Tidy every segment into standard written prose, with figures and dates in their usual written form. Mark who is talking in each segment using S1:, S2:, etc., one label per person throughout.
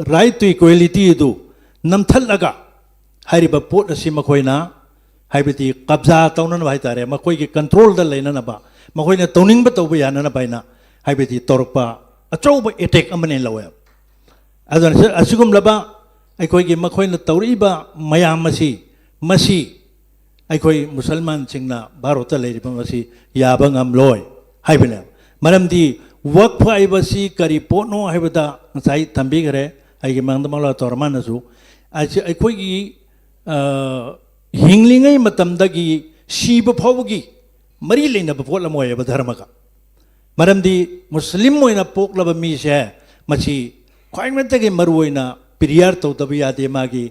S1: right to equality do namthalaga hariba pot asi makoina haibati qabza tawnan ba hitare makoi ki control da leina na ba makoina tawning ba tawba yana na baina haibati torpa achauba attack amane lawe adon asigum laba aikoi ki makoina tawriba mayam masi aikoi musalman singna bharota leiriba masi yaba ngamloi haibane maramdi work privacy kari potno haibata sai tambi gare aigi mangdamala tormana su aikoi ki हिंगलिंगै मतमदगी सीब फावगी मरी लेनब पोलमोयब धर्मगा मरमदी मुस्लिम ओइना पोकलब मीसे मसी ख्वाइमतगी मरुओइना पिरियार तौदब यादे मागी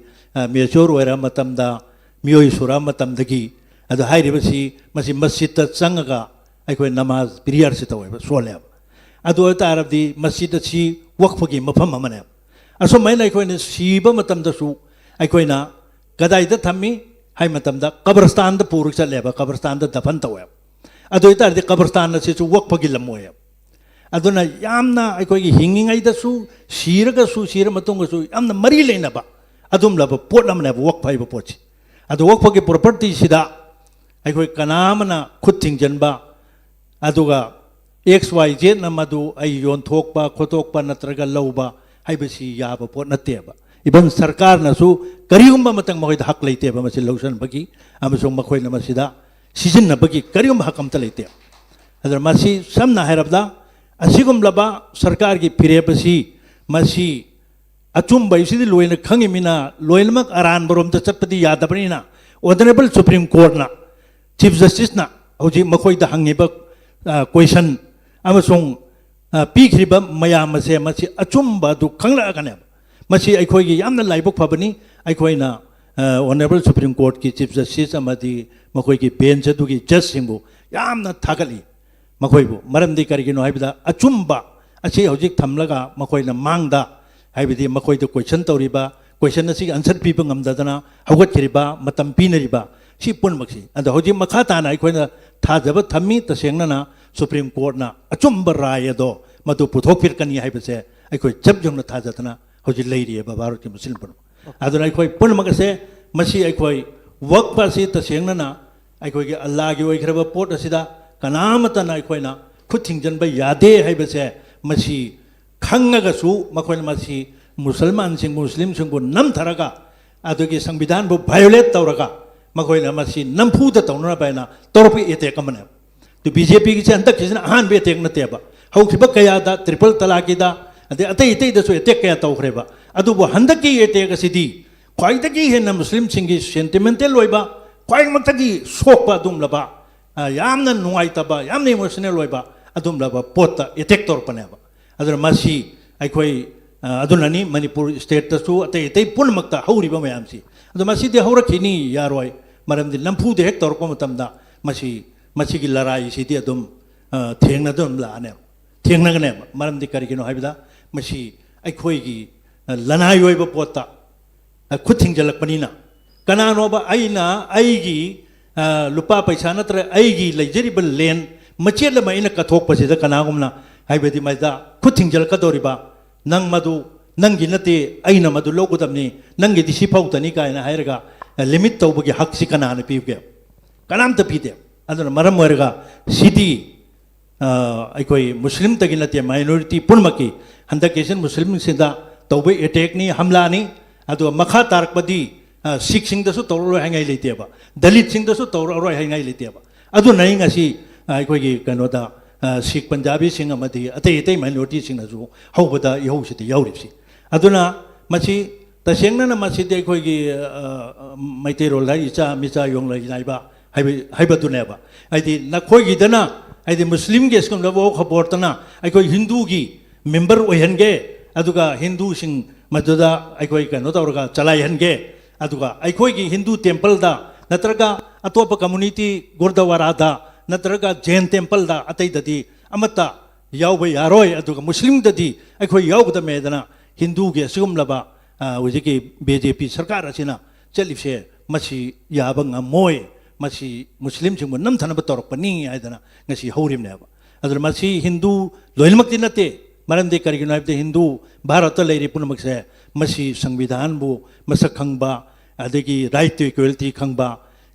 S1: majeure ओइरा मतमदा मियोइ सुरा मतमदगी अद हाइरिबसी मसी मस्जिद चंगगा अखोय नमाज पिरियार से तौयब सोलेब अदो तारबदी मस्जिद सी वक्फगी मफम अमने असो मैना अखोयने सीब मतमदसु अखोयना कदाइदा थम्मी हाई मतमदा कब्रस्तान द पूरक चलेबा कब्रस्तान द दफन तवे अदो इतारदि कब्रस्तान से वक्फगी लमोय अदुना यामना अखोयगी हिंगिंगै दसु सीरगसु सीर मतुंगसु यामना मरी लेनबा अदुम लब पोट लमने वक्फाइब पोछि अदो वक्फगी प्रॉपर्टी सिदा अखोय कनामना खुद थिंजनबा अदुगा XYZ न मदु आई योनथोकबा खोतोकबा नत्रगा लौबा हाइबसी याबा पोट नतेबा इबन सरकार नसु करियुम्बा मतंग मखोय हक लेते बा मसी लौसन बगी अमसो मखोय न मसीदा सीजन न बगी करियुम हकम त लेते अदर मसी समना हैरबदा असिगुम लबा सरकार की फिरेबसी मसी अचुम बैसिदि लोयन खंगि मिना लोयनमक अरान बरोम त चटपति यादबनिना ऑनरेबल सुप्रीम कोर्ट ना चीफ जस्टिस ना होजि मखोय द हंगिबा क्वेश्चन अमसों पीखरिबा मयाम से मसी अचुम्बा दु खंगला गने मसी अखोयगी यामना लाइबक फबनी अखोयना ऑनरेबल सुप्रीम कोर्ट की चीफ जस्टिस अमदी मखोयगी बेंच अदुगी जज सिंबु यामना थागली मखोयबु मरमदी करिगिनो हाइबदा अचुम्बा असी हौजिक थमलगा मखोयना मांगदा हाइबदी मखोयदो क्वेश्चन तौरिबा क्वेश्चन असी आंसर पीबा ngamdadana हौगतखिरिबा मतम पीनरिबा सी पुनमक्सी अद हौजिक मखा ताना अखोयना थाजबा थम्मी तसेंगना सुप्रीम कोर्ट ना अचुम्बा राय अदो मदु पुथोकफिरकनी हाइबसे अखोय जब जंगना थाजतना हौजिक लेरिबा भारत की मुस्लिम पुन अदुना अखोय पुनमकसे मसी अखोय वक पासी तसेंगना अखोय के अल्लाह की ओइखरबा पोट असिदा कनामतना अखोयना खुथिंजनबा यादे हाइबसे मसी खंगगसु मखोयना मसी मुसलमान सिंह मुस्लिम सिंह को नमथरगा अदुगी संविधान बु वायोलेट तौरगा मखोयना मसी नमफुदा तौनरा बायना तौरपि एटेक अमने तो बीजेपी की हंतक किसना अहान बे एटेक नतेबा हौखिबा कयादा ट्रिपल तलाकीदा अदे अतै इतै दसु एटेक कया तौखरेबा अदुबु हंदकी एटेक असिदी ख्वाइदगी हेना मुस्लिम सिंगी सेंटिमेंटल ओइबा ख्वाइमक्तगी सोकबा दुम लबा यामना नुंगाइतबा यामना इमोशनल ओइबा अदुम लबा पोता एटेक तौरपनेबा अदर मसी अखोय अदुनानी मणिपुर स्टेट तसु अतै इतै पुनमक्ता हौरिबा मयामसी अदु मसीदि हौरखिनी यारोय मरमदि नमफुदे हेक तौरपा मतमदा मसी मसीगी लड़ाई सिदि अदुम थेंगना दुम लाने थेंगनागने मरमदि करिगिनो हाइबदा मसी अखोयगी लनाई ओइबा पोता खुथिंजलकपनिना कनानोबा आइना आइगी लुपा पैसा नत्र आइगी लेजरिबल लेन मचेल मैना कथोकपसिदा कनागुमना हाइबदि मैदा खुथिंजलकदोरिबा नंग मदु नंगी नते आइना मदु लोगुदमनी नंगी दिसि फाउतनी कायना हायरगा लिमिट तौबगी हकसि कनाना पीबगे कनामत पीदे अदुना मरम ओरगा सिदी अखोय मुस्लिम तगी नते माइनॉरिटी पुनमकी हंदकेसन मुस्लिम सिदा तौबे अटैकनी हमलानी अदु मखा तारकपदी सिख सिंगदसु तौररोय हांगाय लेतेबा दलित सिंगदसु तौररोय हांगाय लेतेबा अदु नई ngasi अखोयगी कनोदा सिख पंजाबी सिंग अमदी अतै अतै माइनॉरिटी सिंगनसु हौबदा यहौसिति यावरिसि अदुना मसी तसेंगना मसीदि अखोयगी मैतेरोल हाय इचा मिचा योंगलै नाइबा हाइबदुनेबा आइदि नखोयगिदना आइदि मुस्लिम के स्कम लबो खबरतना अखोय हिंदू की मेंबर ओहनगे अदुगा हिंदू सिंग मदुदा अखोय कनो तौरगा चलायहनगे अदुगा अखोयगी हिंदू टेंपल दा नत्रगा अतोप कम्युनिटी गुरुद्वारा दा नत्रगा जैन टेंपल दा अतै ददी अमता यावबा यारोय अदुगा मुस्लिम ददी अखोय यावगदा मेदना हिंदू के सुगम लबा हुजिकी बीजेपी सरकार असिना चलिसे मसी याबा ngमोय मसी मुस्लिम सिंग नमथनबा तौरकपनी आइदना ngasi हौरिमनेबा अदर मसी हिंदू लोइनमक्ति नते मरमदे करिगिनो हाइबदे हिंदू भारत लेरी पुनमकसे मसी संविधान बु मसक खंगबा अदगी राइट टू इक्वलिटी खंगबा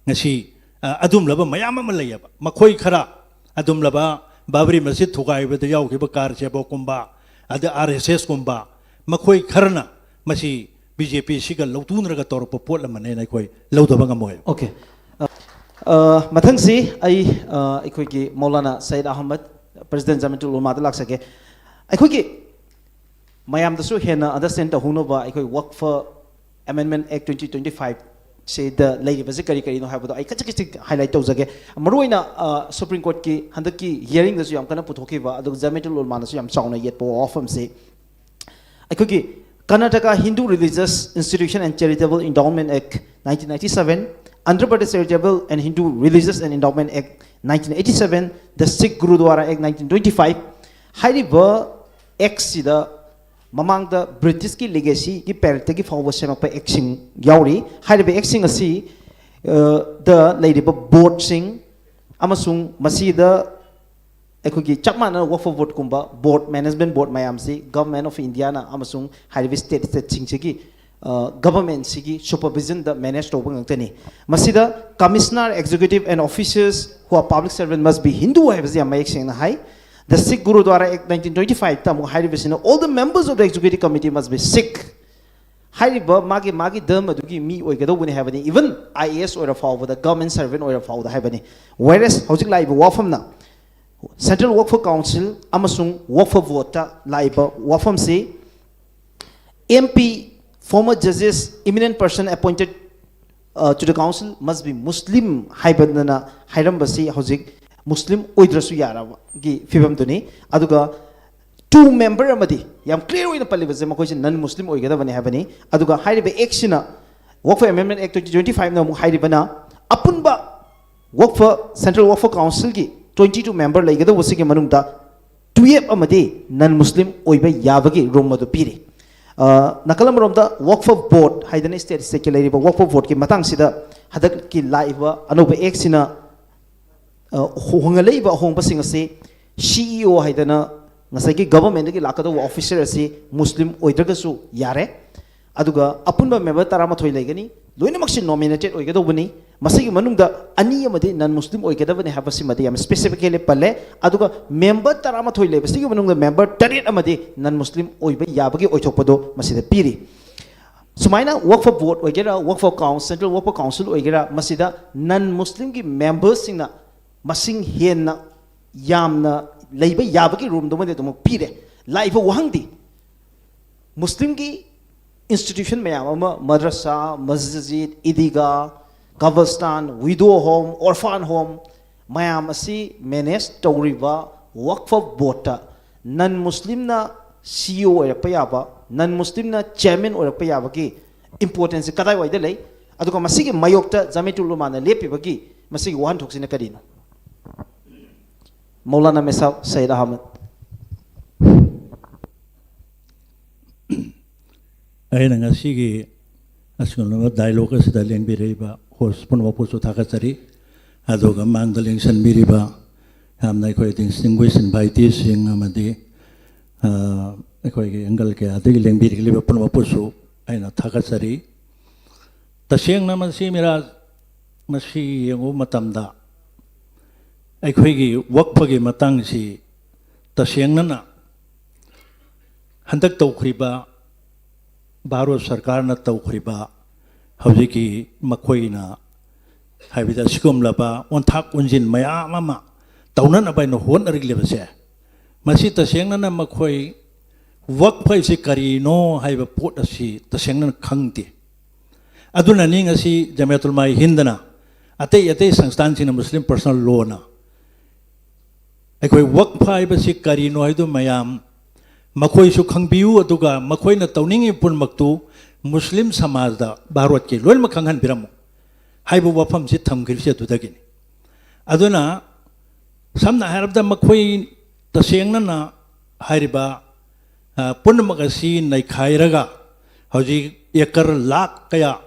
S1: ngasi adum laba mayam ama layaba makhoi khara adum laba babri masjid thugai ba yaw ki ba kar che bo kumba ad RSS kumba makhoi kharna masi BJP siga lawtun raga tor po pot lamane nai khoi lawdaba ngamoy
S2: okay mathang si ai ikhoi ki Maulana Said Ahmad President Jamiatul Ulama da lak sake ikhoi ki mayam da su hena understand ta huno ba ikhoi Waqf Amendment Act 2025 say the lady was kari kari no have I kachik highlight tawjage maruina Supreme Court ki handaki hearing da su yam kana puthoki ba adu Jamiatul Ulama na su yam chauna yet po ofam se ikhoi ki Karnataka Hindu Religious Institution and Charitable Endowment Act 1997, Andhra Pradesh Charitable and Hindu Religious and Endowment Act 1987, the Sikh Gurudwara Act 1925, Hariba Act sida mamang the British ki legacy ki perte ki forward semak pa action yauri Hariba Act sing asi the lady ba board sing amasung masida ekhoi chapmana Waqf board kumba board management board mayam si government of India na amasung Hariba state sing si ki government sigi supervision the managed to bangtani masida commissioner executive and officers who are public servant must be Hindu have the mayek sing na hai the Sikh Gurudwara Act 1925 tamu Hariba all the members of the executive committee must be Sikh Hariba magi dharma adugi mi oigado bune have even IAS or for the government servant or for the have whereas hojik lai wafam na Central Waqf Council amasung Waqf vote laiba wafam se MP former judges eminent person appointed to the council must be Muslim haibadana hairambasi hojik Muslim oidrasu yara gi fibam duni aduga two member amadi yam clear oina palibaje makoi non Muslim oigada bani habani aduga hairiba actiona Waqf Amendment Act 2025 na mu hairibana apunba Waqf Central Waqf Council gi 22 member laigada wasigi manungda 12 amadi non Muslim oiba yabagi room madu piri nakalam romda Waqf board haidana state secular Waqf board ki matang sida hadak ki live anoba ek sina hongalei ba hong pasing ase CEO haidana ngasai ki government ki lakado officer ase Muslim oidraga su yare aduga apunba member tarama thoi laigani loina maksin nominated oigado bani masigi manungda ani amade non Muslim oigada bani habasi madi am specifically palle aduga member tarama thoi leba sigi manungda member tarit amade non Muslim oiba yabagi oithokpado masida piri sumaina Waqf board oigera Waqf council Central Waqf Council oigera masida non Muslim ki members singna masing henna yamna leiba yabagi room do made do pire live wahangdi Muslim ki institution mayam ama madrasa masjid idiga Kavalstan widow home orphan home mayam asi manage tawriba Waqf board non Muslim na CEO or payaba non Muslim na chairman or payaba ki importance kadai waida lei aduka masigi mayokta Jamiatul Ulama na lepi bagi masigi wan thoksina kadino Maulana Mesa Said Ahmad
S1: ay na ngasigi asunod dialogue sa daling biriba host puno po so takasari adoga mangdaling san biriba hamna ko distinguished invitees sing amadi ko angal ke adigi leng biri liba puno po so ay na takasari tasiyang naman si mira masi yung matamda ay ko Waqf gi matang si tasiyang nana handak tawkriba Bharat Sarkar na tawkriba hawjiki makhoi na haibida sikum laba onthak unjin mayam ama taunan abai no hon arig lebase masi taseng na makhoi Waqf si karino haiba pot asi taseng na khangti aduna ning asi Jamiatul Ulama hindana ate sangstan sina Muslim personal law na aikoi Waqf haiba si karino haidu mayam makhoi su khangbiu aduga makhoi na tawningi punmaktu Muslim samaj da Bharat ki loil makhanghan biramu haibu wafam si thamgirse dudagini aduna samna harabda makhoi tasengna na hariba punmagasi nai khairaga hoji ekar lakh kaya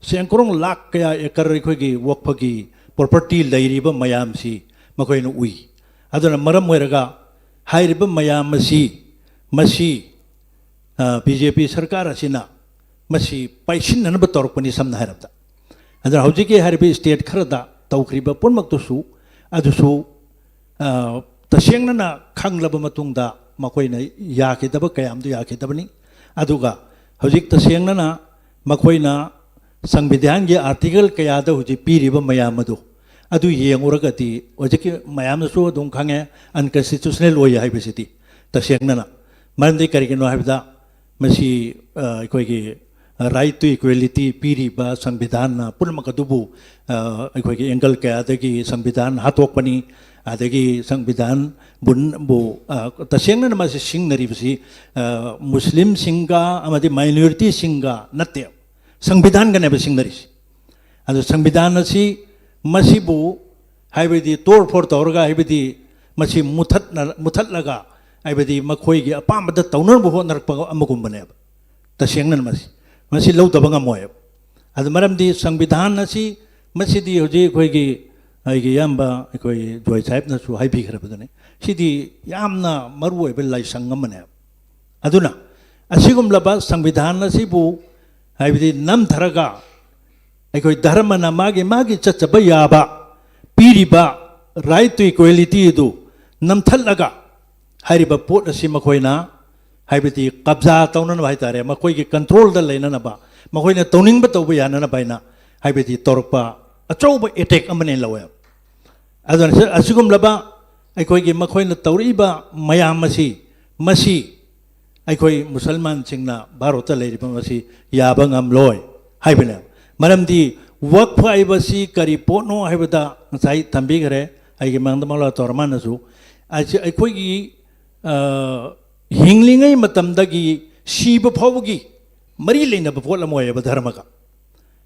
S1: sengkrong lakh kaya ekar khoi gi Waqf gi property lairiba mayam si makhoi na ui aduna maram hoiraga hairiba mayam si Masih BJP सरकार असिना मसी पाइसिननब तौरपनी समना हैरबदा other हौजिके हरबी state Khardah तौखरिबा पुनमक्तुसु अदुसु तसेंगना खंगलब मतुंगदा मखोइना याखिदब कयामदु याखिदबनी अदुगा हौजिक तसेंगना मखोइना संविधान के article कयादा हुजी पीरिबा मयाम अदु अदु येंगुरगति हौजिक मयामसु अदुम खंगे अनकन्स्टिट्यूशनल ओय हाइबसिटी तसेंगना मरमदि करिगिनो हाइबदा मसी अखोइगी right to equality पीरिबा संविधान पुनमक अदुबु अखोइगी angle कयादगी संविधान हातोकपनी अदगी संविधान बुनबु तसेंगना मसी सिंगनरिबसी मुस्लिम सिंगा अमदि माइनॉरिटी सिंगा नत्ते संविधान गने सिंगनरिस अदु संविधान असी मसीबु हाइबदी तोड़ फोड़ तौरगा हाइबदी मसी मुथतलगा हाइबदी मखोइगी अपामद तौनरबु होनरपा अमगुंबनेब तसेंगना मसी लौदब ngमोय अदु मरमदी संविधान असी मसीदी होजी अखोइगी अगी याम्बा अखोइ जोय साहेबनसु हाइबिखरबदने सिदी यामना मरुओइबे लाइसंग अमने अदुना असिगुमलबा संविधान असिबु हाइबदी नमधरगा अखोइ धर्मना मागी चचब याबा पीरिबा राइट टू इक्वालिटी दु नमथलगा हाइरिबा पोट असि मखोइना हाइबदी कब्जा तौनन हाइतारे मखोइगी कंट्रोल द लेननबा मखोइना तौनिंगबा तौबा यानना बाइना हाइबदी तोरपा अचौब एटेक अमने लवे अदुन असिगुमलबा अखोइगी मखोइना तौरिबा मयाम मसी मसी अखोइ मुसलमान सिंगना भारत लेरिबा मसी याबा ngमलोय हाइबने मरमदी वक्फ हाइबसी करी पोनो हाइबदा साइ थंबिगरे आइगे मंगदमला तोरमानसु अखोइगी हिंगलिंगै मतमदगी सीब फावगी मरी लेनब पोलमोयब धर्मका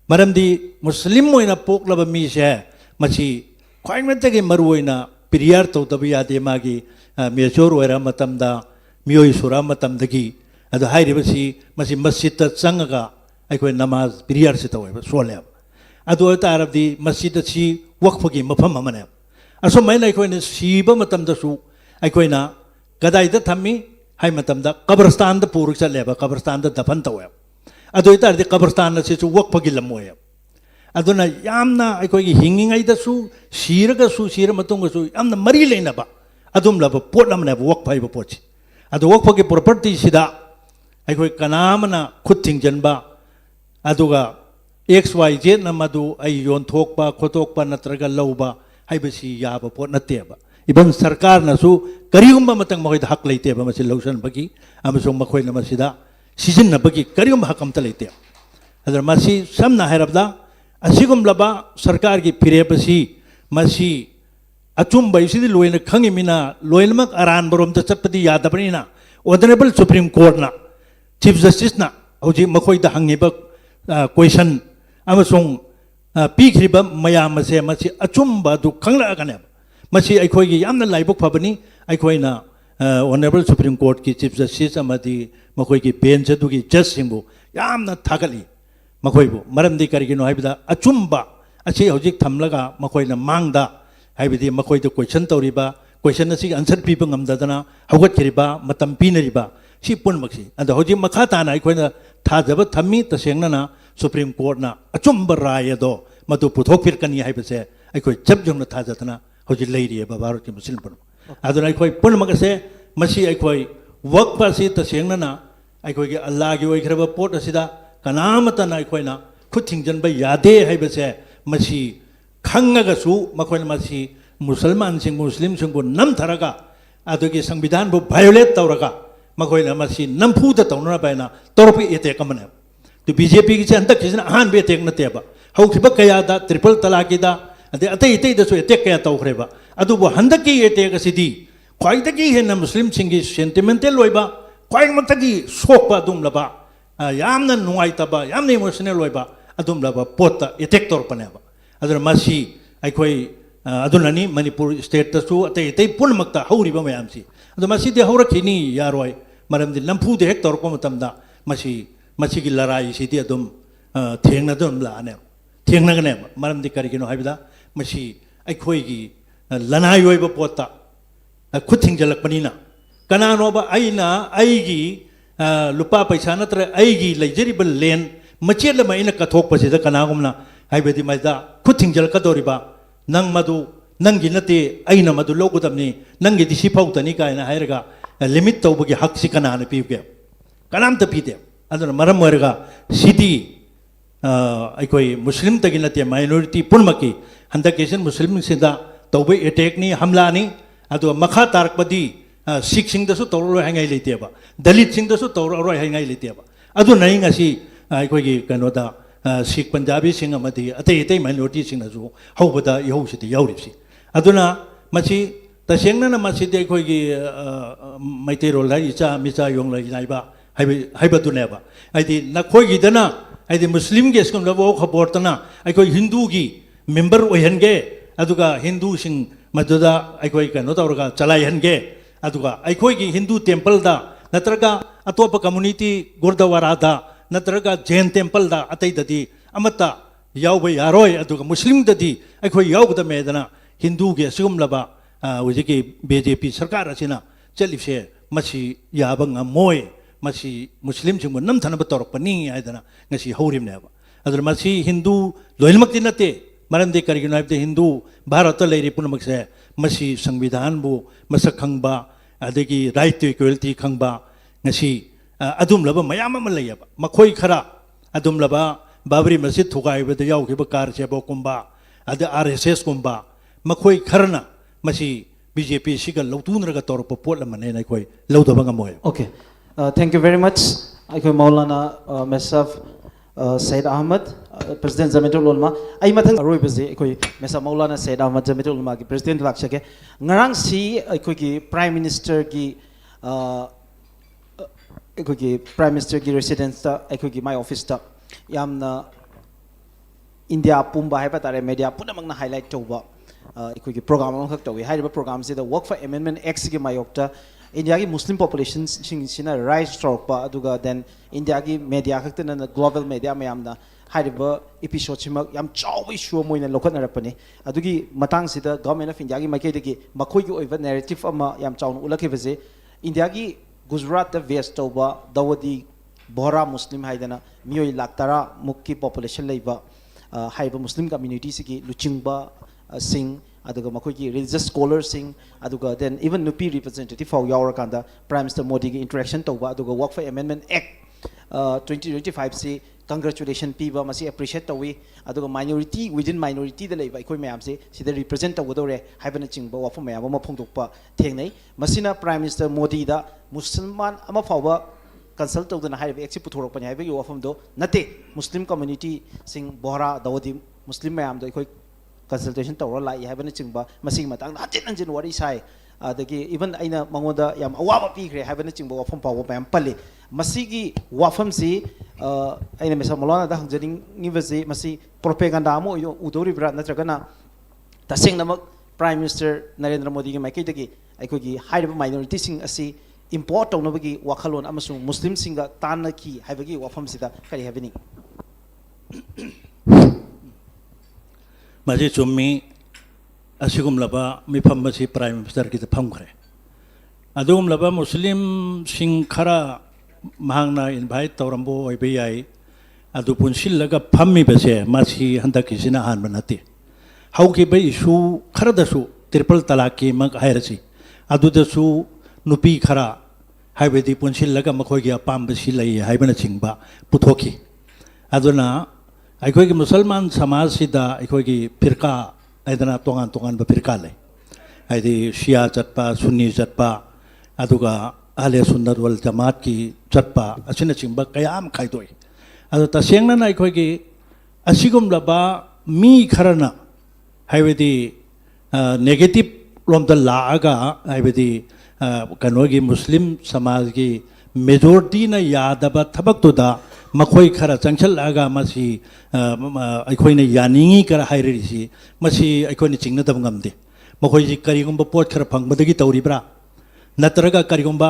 S1: मरमदी मुस्लिम ओइना पोकलब मीसे मसी ख्वाइमतगे मरुओइना पिरियार तौदब यादे मागी मेजोर ओइरा मतमदा मियोइ सुरा मतमदगी अदु हाइरिबसी मसी मस्जिद चंगगा अखोइ नमाज पिरियार से तौब सोलेब अदु तारबदी मस्जिद सी वक्फगी मफम अमने असो मैना अखोइना सीब मतमदसु अखोइना कदाइद थम्मी हाइ मतमदा कब्रस्तान द पुरुक चलेब कब्रस्तान द दफन तौब अदु तारदि कब्रस्तान से वक्फगी लमोय अदुना यामना अखोइगी हिंगिंगैदसु सीरगसु सीर मतुंगसु यामना मरी लेनबा अदुम लब पोट अमने वक्फ हाइब पोछि अदु वक्फगी प्रॉपर्टी सिदा अखोइ कनामना खुद थिंजनबा अदुगा XYZ न मदु आई योनथोकपा खोतोकपा नत्रगा लौबा हाइबसी याब पोट नतेबा इबन सरकार नसु करिगुम्बा मतंग मखोइद हक लेतेबा मसी लौसन बगी अमसो मखोइना मसीदा सीजन बगी करिगुम्बा हकम त लेते अदर मसी समना हैरबदा असिगुमलबा सरकार की फिरेबसी मसी अचुम्ब इसिदि लोइन खंगिमिना लोइनमक अरान बरोम त चपदी यादबनिना ऑनरेबल सुप्रीम कोर्ट ना चीफ जस्टिस ना हौजी मखोइद हंगिबा क्वेश्चन अमसों पीखरिबा मयाम से मसी अचुम्बा दु खंगलागने मसी अखोइगी यामना लाइबक फबनी अखोइना ऑनरेबल सुप्रीम कोर्ट की चीफ जस्टिस अमदी मखोइगी बेंच अदुगी जज सिंबु यामना थागली मखोइबु मरमदि करिगिनो हाइबदा अचुम्बा असी हौजिक थमलगा मखोइना मांगदा हाइबदी मखोइद क्वेश्चन तौरिबा क्वेश्चन असी आंसर पीबा ngमदना हौगतखरिबा मतम पीनरिबा सी पुनमक्सी अद हौजिक मखा ताना अखोइना थाजब थम्मी तसेंगना सुप्रीम कोर्ट ना अचुम्बा राय दो मदु पुथोकफिरकनी हाइबसे अखोइ जब जंगना थाजतना हौजिक लेरिबा भारत की मुस्लिम पुन अदुना अखोइ पुनमकसे मसी अखोइ वक्फसी तसेंगना अखोइगी अल्लाह की ओइखरबा पोट असिदा कनामतना अखोइना खुद थिंजनबा यादे हाइबसे मसी खंगगसु मखोइना मसी मुसलमान सिंग मुस्लिम सिंगु नमथरगा अदुगी संविधान बु वायोलेट तौरगा मखोइना मसी नमफुदा तौनरा बायना तौरपि एते कमने तो बीजेपी की अंतक किसना अहान बे टेक नतेबा हौखिबा कयादा ट्रिपल तलाकीदा अदे अतै इतै दसु एटेक कया तौखरेबा अदुबु हंदकी एटेक असिदी ख्वाइदगी हेना मुस्लिम सिंगी सेंटिमेंटल ओइबा ख्वाइमतगी सोकपा दुमलबा यामना नुंगाइतबा यामना इमोशनल ओइबा अदुमलबा पोता एटेक तौरपनेबा अदर मसी अखोइ अदुननी मणिपुर स्टेट तसु अतै इतै पुनमक्ता हौरिबा मयामसी अदु मसीदि हौरखिनी यारोय मरमदि नमफुदे हेक तौरपा मतमदा मसी मसीगी लड़ाई सिदी अदुम थेंगनदुम लाने थेंगनगने मरमदि करिगिनो हाइबदा मसी अखोइगी लनाई ओइबा पोता खुद थिंजलकपनिना कनानोबा अइना अइगी लुपा पैसा नत्र अइगी लेजरिब लेन मचेल मैना कथोकपसिदा कनागुमना हाइबदि मैदा खुथिंजल कदोरिबा नंग मदु नंगी नते अइना मदु लोगुदमनि नंगी दिसि फाउतनी कायना हायरगा लिमिट तौबगी हकसि कनाना पीबगे कनामत पीदे अदुना मरम ओरगा सिटी अखोई मुस्लिम तगी नते माइनॉरिटी पुनमकी हंदकेसन मुस्लिम सिदा तौबे अटैक नि हमला नि अदु मखा तारकपदी सिख सिंगदसु तौरो हांगाई लेतेबा दलित सिंगदसु तौरो हांगाई लेतेबा अदु नई ngasi अखोई कनोदा सिख पंजाबी सिंग अमदी अतै अतै माइनॉरिटी सिंगजु हौबदा यौसिति याउरिसि अदुना मसी तसेंगना मसीदे अखोई मैतेरोल हाई इचा मिचा योंग लाइबा हाइबदुनेबा आइदि नखोइगिदना आइदि मुस्लिम के स्कम लबो खबरतना अखोई हिंदू की मेंबर ओहनगे अदुगा हिंदू सिंग मदुदा अखोई कनो तौरगा चलाइहनगे अदुगा अखोई की हिंदू टेंपल दा नत्रगा अतोप कम्युनिटी गुरुद्वारा दा नत्रगा जैन टेंपल दा अतै ददी अमता याव यारोय अदुगा मुस्लिम ददी अखोई यावगद मेदना हिंदू के सिगम लबा हुजिकी बीजेपी सरकार असिना चलिसे मसी याबंग मोय मसी मुस्लिम सिंग नमथनब तौरपनी आयदना ngasi haurimneba adur masi hindu loilmakti nate maramde karigino habde hindu bharata leiri punamakse masi संविधान bu masak khangba adegi right to equality khangba ngasi adum laba mayam ama layaba makhoi khara adum laba babri masjid thugai bada yaw ke bakar chebo kumba ad rss kumba makhoi kharna masi bjp sigal lautunraga torpa pot lamane nai khoi laudaba ngamoy
S2: Okay, thank you very much. अखोई मौलाना मेसफ Syed Ahmad president Jamiatul उलमा आई मथंग अरोइबजे अखोई मेसा मौलाना सैयद अहमद जमीतुल उलमा की president लाक्षके ngarang si अखोई की prime minister की अखोई की प्राइम मिनिस्टर की रेसिडेंस ता अखोई की माय ऑफिस ता यामना इंडिया पुंबा हाइबा तारे मीडिया पुनमंगना हाईलाइट तौबा अखोई की प्रोग्राम अमखक तौई हाइबा प्रोग्राम से द वर्क फॉर अमेंडमेंट एक्ट की मायोक्ता इंडिया की मुस्लिम पॉपुलेशन सिंह राइज तौरपा अदुगा देन इंडिया की मीडिया खक्तन ग्लोबल मीडिया मैमना हाइब एपिसोड सिमक याम चाव इशू मोइन लौखनरपने अदुगी मतंग सिदा गवर्नमेंट ऑफ इंडिया की माइकेदगी मखोइगी ओइबा नैरेटिव अमा याम चावन उलखिबजे इंडिया की गुजरात वेस्ट तौबा दवदी बोहरा मुस्लिम हाइदना मियोई लाख तरा मुक्की पॉपुलेशन लेबा हाइब मुस्लिम कम्युनिटी सिगी लुचिंगबा सिंह अदुगा मखोइगी रिलीजियस स्कॉलर सिंह अदुगा देन इवन नुपी रिप्रेजेंटेटिव फाउ यावरकांदा प्राइम मिनिस्टर मोदी की इंटरेक्शन तौबा अदुगा वर्क फॉर अमेंडमेंट एक्ट 2025 से कंग्रेचुलेशन पीबा मसी एप्रिशिएट तौई अदुगा माइनॉरिटी विदिन माइनॉरिटी द लेबा अखोई मैम से सिदा रिप्रेजेंट तौगदौरे हाइबना चिंबा वाफम मैम अमा फोंदोकपा थेंगनै मसीना प्राइम मिनिस्टर मोदी दा मुसलमान अमा फावबा कंसल्ट तौदना हाइब एक्सि पुथोरकपनि हाइबगी वाफम दो नते मुस्लिम कम्युनिटी सिंग बोहरा दवदी मुस्लिम मैम दो अखोई कंसल्टेशन तौर लाई हाइबना चिंबा मसी मतंग हजिन हजिन वरी साइ अदगी इवन अइना मंगोदा याम अवाबा पीखरे हाइबना चिंबा वाफम पाव मैम पल्ले मसीगी वाफम सी अइना मेसा मौलाना दा हंजनिंग बजे मसी प्रोपेगेंडा अमो उदोरिब्रा नत्रगना तसेंगनमक प्राइम मिनिस्टर नरेंद्र मोदी की माइकैदगी अखोगी हाइब माइनॉरिटी सिंग असी इम्पोर्ट तौनबगी वाखलोन अमसुंग मुस्लिम सिंगा तानकी हाइबगी वाफम सिदा करी हाइबनी
S1: मजे चुम्मी असिगुमलबा मिफम मसी प्राइम मिनिस्टर की फमखरे अदुगुमलबा मुस्लिम सिंग खरा महांगना इनवाइट तौरंबो ओइबे याई अदु पुनसिलगा फम्मी बसे मासी हंदकिसिना हान बनते हौकी बे इशू खरदसु ट्रिपल तलाक की मग हायरसी अदुदसु नुपी खरा हाइबेदी पुनसिलगा मखोगी अपाम्बसी लई हाइबना चिंबा पुथोकी अदुना अखोगी मुसलमान समाज सिदा अखोगी फिरका आइदना तोगान तोगान बा फिरका ले आइदी शिया चटपा सुन्नी चटपा अदुगा अहले सुन्नत वल जमात की चटपा असिना चिंबा कयाम खाइदोई अदु तसेंगना अखोगी असिगुमलबा मी खरना हाइबेदी नेगेटिव रोमदा लागा हाइबेदी कनोगी मुस्लिम समाज की मेजोरिटी ना यादबा थबकतुदा मखोई खरा चंगछलगा मसी अखोइना यानिंगी कर हाइरिसी मसी अखोइना चिंगनदब ngamde मखोई जी करिगुंबा पोट खरा फंगबदगी तौरिब्रा नत्रगा करिगुंबा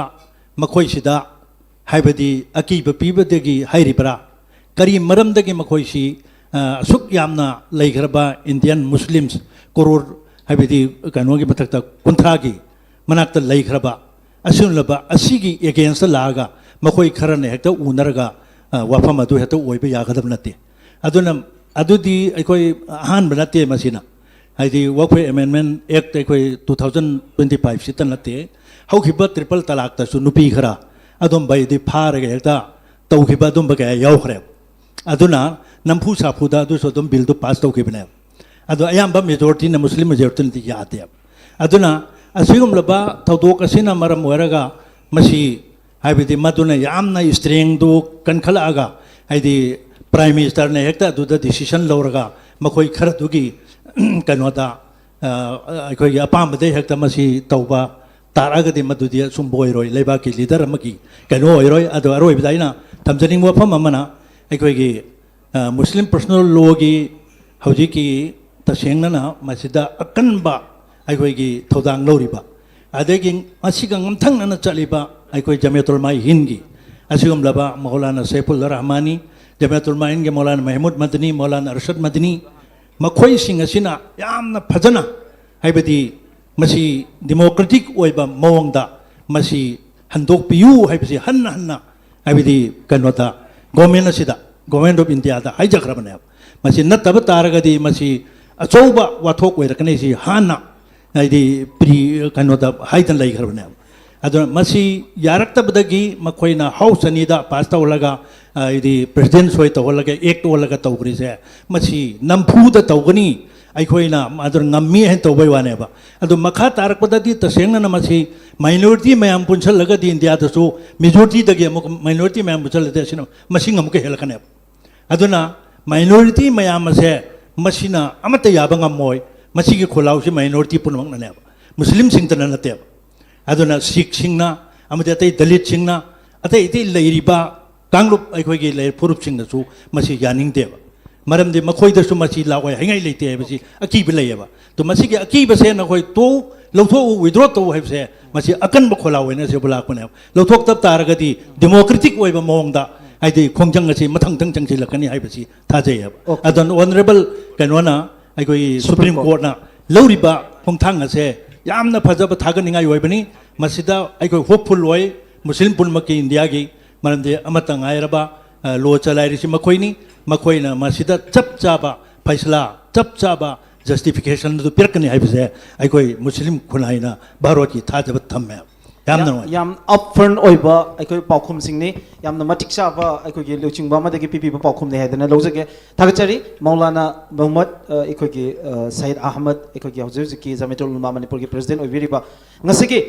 S1: मखोई सिदा हाइबदी अकीब पीबदगी हाइरिब्रा करी मरमदगी मखोई सी असुक यामना लैखरबा इंडियन मुस्लिम्स करोड़ हाइबदी कनोगी मथक्ता कुंथ्रागी मनाक्ता लैखरबा ꯑꯁꯤꯒꯨꯝꯂꯕ ꯑꯁꯤꯒꯤ ꯑꯦꯒꯦꯟꯁꯇ ꯂꯥꯛꯑꯒ ꯃꯈꯣꯏ ꯈꯔꯅ ꯍꯦꯛꯇ ꯎꯅꯔꯒ ꯋꯥꯐꯝ ꯑꯗꯨ ꯍꯦꯛꯇ ꯑꯣꯏꯕ ꯌꯥꯒꯗꯕ ꯅꯠꯇꯦ ꯑꯗꯨꯅ ꯑꯗꯨꯗꯤ ꯑꯩꯈꯣꯏ ꯑꯍꯥꯟꯕ ꯅꯠꯇꯦ ꯃꯁꯤꯅ ꯍꯥꯏꯗꯤ ꯋꯥꯛꯋꯦ ꯑꯦꯃꯦꯟꯃꯦꯟ ꯑꯦꯛꯇ ꯑꯩꯈꯣꯏ 2025 ꯁꯤꯇ ꯅꯠꯇꯦ ꯍꯧꯈꯤꯕ ꯇ꯭ꯔꯤꯄꯜ ꯇꯂꯥꯛꯇꯁꯨ ꯅꯨꯄꯤ ꯈꯔ ꯑꯗꯨꯝꯕ ꯍꯥꯏꯗꯤ ꯐꯥꯔꯒ ꯍꯦꯛꯇ ꯇꯧꯈꯤꯕ ꯑꯗꯨꯝꯕ ꯀꯌꯥ ꯌꯥꯎꯈ꯭ꯔꯦ ꯑꯗꯨꯅ ꯅꯝꯐꯨ ꯁꯥꯐꯨꯗ ꯑꯗꯨꯁꯨ ꯑꯗꯨꯝ ꯕꯤꯜꯗꯨ ꯄꯥꯁ ꯇꯧꯈꯤꯕꯅꯦ ꯑꯗꯣ ꯑꯌꯥꯝꯕ ꯃꯦꯖꯣꯔꯤꯇꯤꯅ ꯃꯨꯁꯂꯤꯝ ꯃꯦꯖꯣꯔꯤꯇꯤꯅꯗꯤ ꯌꯥꯗꯦ ꯑꯗꯨꯅ ꯑꯁꯤꯒꯨꯝꯂꯕ ꯊꯧꯗꯣꯛ ꯑꯁꯤꯅ ꯃꯔꯝ ꯑꯣꯏꯔꯒ ꯃꯁꯤ ꯍꯥꯏꯕꯗꯤ ꯃꯗꯨꯅ ꯌꯥꯝꯅ ꯁ꯭ꯇꯔꯦꯡꯗꯨ ꯀꯟꯈꯠꯂꯛꯑꯒ ꯍꯥꯏꯗꯤ ꯄ꯭ꯔꯥꯏꯝ ꯃꯤꯅꯤꯁꯇꯔꯅ ꯍꯦꯛꯇ ꯑꯗꯨꯗ ꯗꯤꯁꯤꯖꯟ ꯂꯧꯔꯒ ꯃꯈꯣꯏ ꯈꯔꯗꯨꯒꯤ ꯀꯩꯅꯣꯗ ꯑꯩꯈꯣꯏꯒꯤ ꯑꯄꯥꯝꯕꯗ ꯍꯦꯛꯇ ꯃꯁꯤ ꯇꯧꯕ ꯇꯥꯔꯒꯗꯤ ꯃꯗꯨꯗꯤ ꯑꯁꯨꯝꯕ ꯑꯣꯏꯔꯣꯏ ꯂꯩꯕꯥꯛꯀꯤ ꯂꯤꯗꯔ ꯑꯃꯒꯤ ꯀꯩꯅꯣ ꯑꯣꯏꯔꯣꯏ ꯑꯗꯣ ꯑꯔꯣꯏꯕꯗ ꯑꯩꯅ ꯊꯝꯖꯅꯤꯡꯕ ꯋꯥꯐꯝ ꯑꯃꯅ ꯑꯩꯈꯣꯏꯒꯤ ꯃꯨꯁꯂꯤꯝ ꯄꯔꯁꯣꯅꯦꯜ ꯂꯣꯒꯤ ꯍꯧꯖꯤꯛꯀꯤ ꯇꯁꯦꯡꯅꯅ ꯃꯁꯤꯗ ꯑꯀꯟꯕ ꯑꯩꯈꯣꯏꯒꯤ ꯊꯧꯗꯥꯡ ꯂꯧꯔꯤꯕ ꯑꯗꯒꯤ ꯃꯁꯤꯒ ꯉꯝꯊꯪꯅꯅ ꯆꯠꯂꯤꯕ ꯑꯩꯈꯣꯏ ꯖꯃꯤꯌatuꯜꯃꯥ ꯍꯤꯟꯗꯒꯤ ꯑꯁꯤꯒꯨꯝꯂꯕ ꯃꯧꯂꯥꯅꯥ ꯁꯩꯐꯨꯜ ꯔꯍꯃꯥꯅꯤ ꯖꯃꯤꯌatuꯜꯃꯥ ꯍꯤꯟꯗꯒꯤ ꯃꯧꯂꯥꯅꯥ ꯃꯍꯃꯨꯗ ꯃꯗꯅꯤ ꯃꯧꯂꯥꯅꯥ ꯑꯔꯁꯗ ꯃꯗꯅꯤ ꯃꯈꯣꯏꯁꯤꯡ ꯑꯁꯤꯅ ꯌꯥꯝꯅ ꯐꯖꯅ ꯍꯥꯏꯕꯗꯤ ꯃꯁꯤ ꯗꯦꯃꯣꯀ꯭ꯔꯦꯇꯤꯛ ꯑꯣꯏꯕ ꯃꯑꯣꯡꯗ ꯃꯁꯤ ꯍꯟꯗꯣꯛꯄꯤꯌꯨ ꯍꯥꯏꯕꯁꯤ ꯍꯟꯅ ꯍꯟꯅ ꯍꯥꯏꯕꯗꯤ ꯀꯩꯅꯣꯗ ꯒꯣꯔꯃꯦꯟ ꯑꯁꯤꯗ ꯒꯣꯔꯃꯦꯟ ꯑꯣꯐ ꯏꯟꯗꯤꯌꯥꯗ ꯍꯥꯏꯖꯈ꯭ꯔꯕꯅꯦꯕ ꯃꯁꯤ ꯅꯠꯇꯕ ꯇꯥꯔꯒꯗꯤ ꯃꯁꯤ ꯑꯆꯧꯕ ꯋꯥꯊꯣꯛ ꯑꯣꯏꯔꯛꯀꯅꯤ ꯁꯤ ꯍꯥꯟꯅ ꯍꯥꯏꯗꯤ ꯀꯩꯅꯣꯗ ꯍꯥꯏꯗꯅ ꯂꯩꯈ꯭ꯔꯕꯅꯦꯕ ꯑꯗꯨꯅ ꯃꯁꯤ ꯌꯥꯔꯛꯇꯕꯗꯒꯤ ꯃꯈꯣꯏꯅ ꯍꯥꯎꯁ ꯑꯅꯤꯗ ꯄꯥꯁ ꯇꯧꯍꯜꯂꯒ ꯍꯥꯏꯗꯤ ꯄ꯭ꯔꯦꯁꯤꯗꯦꯟ ꯁꯣꯏ ꯇꯧꯍꯜꯂꯒ ꯑꯦꯛ ꯑꯣꯜꯂꯒ ꯇꯧꯈ꯭ꯔꯤꯁꯦ ꯃꯁꯤ ꯅꯝꯐꯨꯗ ꯇꯧꯒꯅꯤ ꯑꯩꯈꯣꯏꯅ ꯑꯗꯨ ꯉꯝꯃꯤ ꯍꯥꯏꯅ ꯇꯧꯕꯩ ꯋꯥꯅꯦꯕ ꯑꯗꯨ ꯃꯈꯥ ꯇꯥꯔꯛꯄꯗꯗꯤ ꯇꯁꯦꯡꯅ ꯃꯁꯤ ꯃꯥꯏꯅꯣꯔꯤꯇꯤ ꯃꯌꯥꯝ ꯄꯨꯟꯁꯤꯜꯂꯒꯗꯤ ꯏꯟꯗꯤꯌꯥꯗꯁꯨ ꯃꯦꯖꯣꯔꯤꯇꯤꯗꯒꯤ ꯑꯃꯨꯛ ꯃꯥꯏꯅꯣꯔꯤꯇꯤ ꯃꯌꯥꯝ ꯄꯨꯟꯁꯤꯜꯂꯗꯤ ꯑꯁꯤꯅ ꯃꯁꯤꯡ ꯑꯃꯨꯛꯀ ꯍꯦꯜꯂꯛꯀꯅꯦꯕ ꯑꯗꯨꯅ ꯃꯥꯏꯅꯣꯔꯤꯇꯤ ꯃꯌꯥꯝ ꯑꯁꯦ ꯃꯁꯤꯅ ꯑꯃꯠꯇ ꯌꯥꯕ ꯉꯝꯃꯣꯏ ꯃꯁꯤꯒꯤ ꯈꯣꯜꯂꯥꯎꯁꯤ ꯃꯥꯏꯅꯣꯔꯤꯇꯤ ꯄꯨꯝꯅꯃꯛꯅꯅꯦꯕ ꯃꯨꯁꯂꯤꯝꯁꯤꯡꯇꯅ ꯅꯠꯇꯦꯕ ꯑꯗꯨꯅ ꯁꯤꯈꯁꯤꯡꯅ ꯑꯃꯗꯤ ꯑꯇꯩ ꯗꯂꯤꯠꯁꯤꯡꯅ ꯑꯇꯩ ꯑꯇꯩ ꯂꯩꯔꯤꯕ ꯀꯥꯡꯂꯨꯞ ꯑꯩꯈꯣꯏꯒꯤ ꯐꯨꯔꯨꯞꯁꯤꯡꯅꯁꯨ ꯃꯁꯤ ꯌꯥꯅꯤꯡꯗꯦꯕ ꯃꯔꯝꯗꯤ ꯃꯈꯣꯏꯗꯁꯨ ꯃꯁꯤ ꯂꯥꯛꯑꯣꯏ ꯍꯥꯏꯉꯥꯏ ꯂꯩꯇꯦ ꯍꯥꯏꯕꯁꯤ ꯑꯀꯤꯕ ꯂꯩꯌꯦꯕ ꯇꯣ ꯃꯁꯤꯒꯤ ꯑꯀꯤꯕꯁꯦ ꯅꯈꯣꯏ ꯂꯧꯊꯣꯛꯎ ꯋꯤꯗ꯭ꯔꯣ ꯇꯧ ꯍꯥꯏꯕꯁꯦ ꯃꯁꯤ ꯑꯀꯟꯕ ꯈꯣꯜꯂꯥꯎ ꯑꯣꯏꯅ ꯁꯤꯕꯨ ꯂꯥꯛꯄꯅꯦꯕ ꯂꯧꯊꯣꯛꯇꯕ ꯇꯥꯔꯒꯗꯤ ꯗꯦꯃꯣꯀ꯭ꯔꯦꯇꯤꯛ ꯑꯣꯏꯕ ꯃꯑꯣꯡꯗ ꯍꯥꯏꯗꯤ ꯈꯣꯡꯖꯪ ꯑꯁꯤ ꯃꯊꯪ ꯆꯪꯁꯤꯜꯂꯛꯀꯅꯤ ꯍꯥꯏꯕꯁꯤ ꯊꯥꯖꯩꯌꯦꯕ ꯑꯗꯨꯅ ꯑꯣꯅꯔꯦꯕꯜ ꯀꯩꯅꯣꯅ ꯑꯩꯈꯣꯏ ꯁꯨꯄ꯭रीम ꯀꯣꯔꯠꯅ ꯂꯧꯔꯤꯕ ꯈꯣꯡꯊꯥꯡ ꯑꯁꯦ ꯌꯥꯝꯅ ꯐꯖꯕ ꯊꯥꯒꯠꯅꯤꯡꯉꯥꯏ ꯑꯣꯏꯕꯅꯤ ꯃꯁꯤꯗ ꯑꯩꯈꯣꯏ ꯍꯣꯞꯐꯨꯜ ꯑꯣꯏ ꯃꯨꯁꯂꯤꯝ ꯄꯨꯝꯅꯃꯛꯀꯤ ꯏꯟꯗꯤꯌꯥꯒꯤ ꯃꯔꯝꯗꯤ ꯑꯃꯠꯇ ꯉꯥꯏꯔꯕ ꯂꯣ ꯆꯂꯥꯏꯔꯤꯁꯤ ꯃꯈꯣꯏꯅꯤ ꯃꯈꯣꯏꯅ ꯃꯁꯤꯗ ꯆꯞ ꯆꯥꯕ ꯐꯩꯁꯂꯥ ꯆꯞ ꯆꯥꯕ ꯖꯁꯇꯤꯐꯤꯀꯦꯁꯟ ꯑꯗꯨ ꯄꯤꯔꯛꯀꯅꯤ ꯍꯥꯏꯕꯁꯦ ꯑꯩꯈꯣꯏ ꯃꯨꯁꯂꯤꯝ ꯈꯨꯟꯅꯥꯏꯅ ꯚꯥꯔꯠꯀꯤ ꯊꯥꯖꯕ ꯊꯝꯃꯦ ꯌꯥꯝꯅ ꯅꯨꯡꯉꯥꯏ
S2: ꯌꯥꯝ ꯑꯞꯐ꯭ꯔꯟ ꯑꯣꯏꯕ ꯑꯩꯈꯣꯏ ꯄꯥꯎꯈꯨꯝꯁꯤꯡꯅꯤ ꯌꯥꯝꯅ ꯃꯇꯤꯛ ꯆꯥꯕ ꯑꯩꯈꯣꯏꯒꯤ ꯂꯨꯆꯤꯡꯕ ꯑꯃꯗꯒꯤ ꯄꯤꯕꯤꯕ ꯄꯥꯎꯈꯨꯝꯅꯤ ꯍꯥꯏꯗꯅ ꯂꯧꯖꯒꯦ ꯊꯥꯒꯠꯆꯔꯤ ꯃꯧꯂꯥꯅꯥ ꯃꯍꯃꯨꯗ ꯑꯩꯈꯣꯏꯒꯤ ꯁꯌꯤꯗ ꯑꯍꯃꯗ ꯑꯩꯈꯣꯏꯒꯤ ꯍꯧꯖꯤꯛ ꯍꯧꯖꯤꯛꯀꯤ ꯖꯃꯤꯌatuꯜ ꯎꯂꯃꯥ ꯃꯅꯤꯄꯨꯔꯒꯤ ꯄ꯭ꯔꯦꯁꯤꯗꯦꯟꯠ ꯑꯣꯏꯕꯤꯔꯤꯕ ꯉꯁꯤꯒꯤ